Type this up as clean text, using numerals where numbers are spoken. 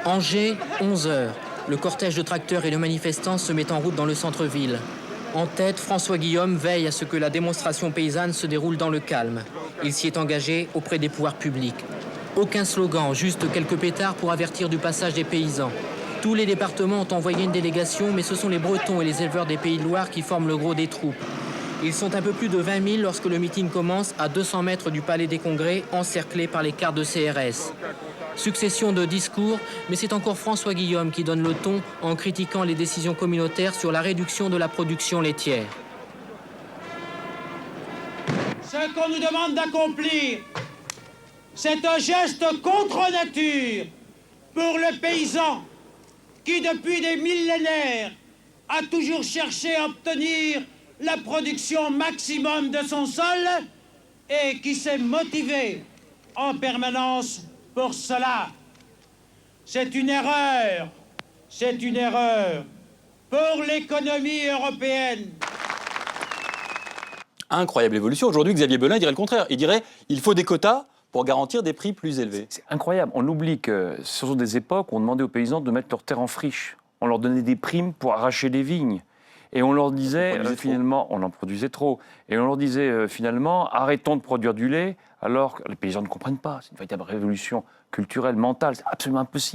Angers, 11 heures. Le cortège de tracteurs et de manifestants se met en route dans le centre-ville. En tête, François Guillaume veille à ce que la démonstration paysanne se déroule dans le calme. Il s'y est engagé auprès des pouvoirs publics. Aucun slogan, juste quelques pétards pour avertir du passage des paysans. Tous les départements ont envoyé une délégation, mais ce sont les Bretons et les éleveurs des Pays de Loire qui forment le gros des troupes. Ils sont un peu plus de 20 000 lorsque le meeting commence à 200 mètres du Palais des Congrès, encerclé par les cars de CRS. Succession de discours, mais c'est encore François Guillaume qui donne le ton en critiquant les décisions communautaires sur la réduction de la production laitière. Ce qu'on nous demande d'accomplir, c'est un geste contre nature pour le paysan qui, depuis des millénaires, a toujours cherché à obtenir la production maximum de son sol et qui s'est motivé en permanence pour cela. C'est une erreur pour l'économie européenne. Incroyable évolution. Aujourd'hui, Xavier Belin dirait le contraire. Il dirait il faut des quotas pour garantir des prix plus élevés. C'est incroyable. On oublie que ce sont des époques où on demandait aux paysans de mettre leurs terres en friche. On leur donnait des primes pour arracher des vignes. Et on leur disait, finalement, on en produisait trop. Et on leur disait, finalement, arrêtons de produire du lait, alors que les paysans ne comprennent pas. C'est une véritable révolution culturelle, mentale. C'est absolument impossible.